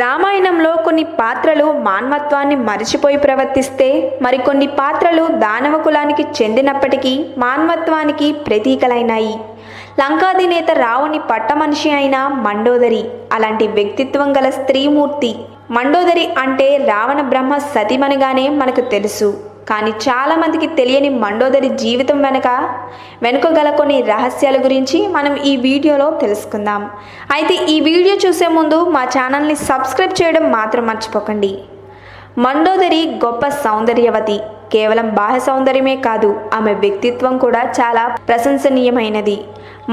రామాయణంలో కొన్ని పాత్రలు మానవత్వాన్ని మరిచిపోయి ప్రవర్తిస్తే మరికొన్ని పాత్రలు దానవ కులానికి చెందినప్పటికీ మానవత్వానికి ప్రతీకలైనాయి. లంకాధినేత రావుని పట్టమనిషి అయిన మండోదరి అలాంటి వ్యక్తిత్వం గల స్త్రీమూర్తి. మండోదరి అంటే రావణ బ్రహ్మ సతీమణిగానే మనకు తెలుసు. కానీ చాలామందికి తెలియని మండోదరి జీవితం వెనుక గల కొన్ని రహస్యాల గురించి మనం ఈ వీడియోలో తెలుసుకుందాం. అయితే ఈ వీడియో చూసే ముందు మా ఛానల్ని సబ్స్క్రైబ్ చేయడం మాత్రం మర్చిపోకండి. మండోదరి గొప్ప సౌందర్యవతి. కేవలం బాహ్య సౌందర్యమే కాదు, ఆమె వ్యక్తిత్వం కూడా చాలా ప్రశంసనీయమైనది.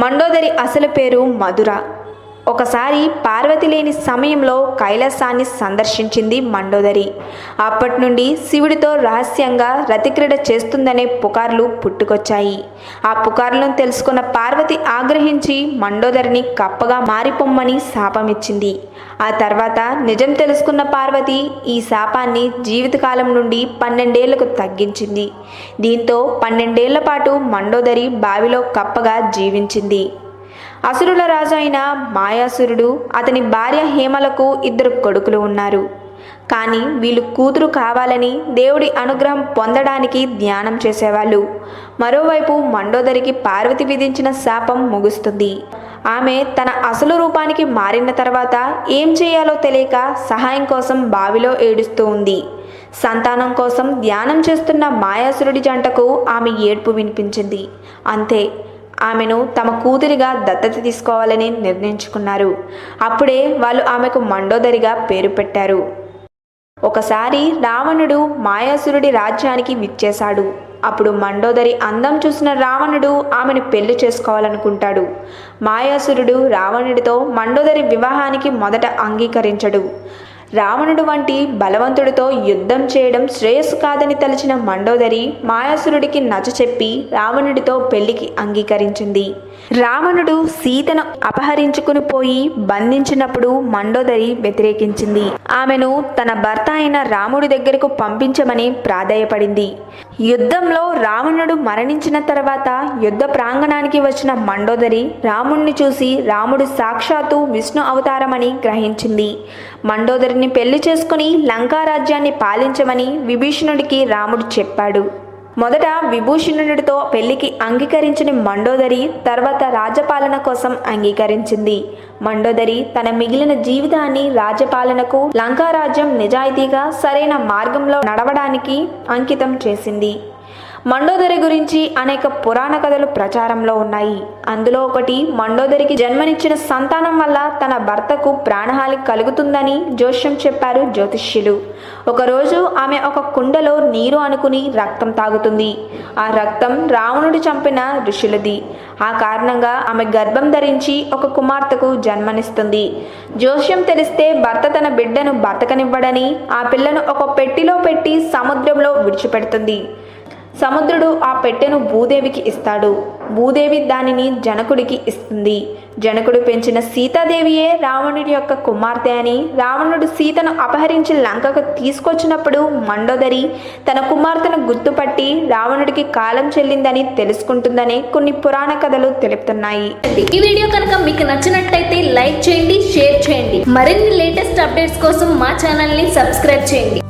మండోదరి అసలు పేరు మధుర. ఒకసారి పార్వతి లేని సమయంలో కైలాసాన్ని సందర్శించింది మండోదరి. అప్పటి నుండి శివుడితో రహస్యంగా రతిక్రీడ చేస్తుందనే పుకార్లు పుట్టుకొచ్చాయి. ఆ పుకార్లను తెలుసుకున్న పార్వతి ఆగ్రహించి మండోదరిని కప్పగా మారిపోమ్మని శాపమిచ్చింది. ఆ తర్వాత నిజం తెలుసుకున్న పార్వతి ఈ శాపాన్ని జీవితకాలం నుండి 12 ఏళ్లకు తగ్గించింది. దీంతో 12 ఏళ్ల పాటు మండోదరి బావిలో కప్పగా జీవించింది. అసురుల రాజు అయిన మాయాసురుడు, అతని భార్య హేమలకు 2 కొడుకులు ఉన్నారు. కానీ వీళ్ళు కూతురు కావాలని దేవుడి అనుగ్రహం పొందడానికి ధ్యానం చేసేవాళ్ళు. మరోవైపు మండోదరికి పార్వతి విధించిన శాపం ముగుస్తుంది. ఆమె తన అసలు రూపానికి మారిన తర్వాత ఏం చేయాలో తెలియక సహాయం కోసం బావిలో ఏడుస్తూ ఉంది. సంతానం కోసం ధ్యానం చేస్తున్న మాయాసురుడి జంటకు ఆమె ఏడ్పు వినిపించింది. అంతే, ఆమెను తమ కూతురిగా దత్తత తీసుకోవాలని నిర్ణయించుకున్నారు. అప్పుడే వాళ్ళు ఆమెకు మండోదరిగా పేరు పెట్టారు. ఒకసారి రావణుడు మాయాసురుడి రాజ్యానికి విచ్చేశాడు. అప్పుడు మండోదరి అందం చూసిన రావణుడు ఆమెను పెళ్లి చేసుకోవాలనుకుంటాడు. మాయాసురుడు రావణుడితో మండోదరి వివాహానికి మొదట అంగీకరించడు. రావణుడు వంటి బలవంతుడితో యుద్ధం చేయడం శ్రేయస్సు కాదని తలచిన మండోదరి మాయాసురుడికి నచ్చచెప్పి రావణుడితో పెళ్లికి అంగీకరించింది. రావణుడు సీతను అపహరించుకుని పోయి బంధించినప్పుడు మండోదరి వ్యతిరేకించింది. ఆమెను తన భర్త అయిన రాముడి దగ్గరకు పంపించమని ప్రాధేయపడింది. యుద్ధంలో రావణుడు మరణించిన తర్వాత యుద్ధ ప్రాంగణానికి వచ్చిన మండోదరి రాముణ్ణి చూసి రాముడు సాక్షాత్తు విష్ణు అవతారమని గ్రహించింది. మండోదరిని పెళ్లి చేసుకుని లంకా రాజ్యాన్ని పాలించమని విభీషణుడికి రాముడు చెప్పాడు. మొదట విభూషణుడితో పెళ్లికి అంగీకరించిన మండోదరి తర్వాత రాజ్యపాలన కోసం అంగీకరించింది. మండోదరి తన మిగిలిన జీవితాన్ని రాజ్యపాలనకు, లంకా రాజ్యం నిజాయితీగా సరైన మార్గంలో నడవడానికి అంకితం చేసింది. మండోదరి గురించి అనేక పురాణ కథలు ప్రచారంలో ఉన్నాయి. అందులో ఒకటి, మండోదరికి జన్మనిచ్చిన సంతానం వల్ల తన భర్తకు ప్రాణహాని కలుగుతుందని జోష్యం చెప్పారు జ్యోతిష్యులు. ఒకరోజు ఆమె ఒక కుండలో నీరు అనుకుని రక్తం తాగుతుంది. ఆ రక్తం రావణుడు చంపిన ఋషులది. ఆ కారణంగా ఆమె గర్భం ధరించి ఒక కుమార్తెకు జన్మనిస్తుంది. జోష్యం తెలిస్తే భర్త తన బిడ్డను బతకనివ్వడని ఆ పిల్లను ఒక పెట్టెలో పెట్టి సముద్రంలో విడిచిపెడుతుంది. సముద్రుడు ఆ పెట్టెను భూదేవికి ఇస్తాడు. భూదేవి దానిని జనకుడికి ఇస్తుంది. జనకుడు పెంచిన సీతాదేవియే రావణుడి యొక్క కుమార్తె అని, రావణుడు సీతను అపహరించి లంకకు తీసుకొచ్చినప్పుడు మండోదరి తన కుమార్తెను గుర్తుపట్టి రావణుడికి కాలం చెల్లిందని తెలుసుకుంటుందని కొన్ని పురాణ కథలు తెలుపుతున్నాయి. ఈ వీడియో కనుక మీకు నచ్చినట్లయితే లైక్ చేయండి, షేర్ చేయండి. మరిన్ని లేటెస్ట్ అప్డేట్స్ కోసం మా ఛానల్ని సబ్స్క్రైబ్ చేయండి.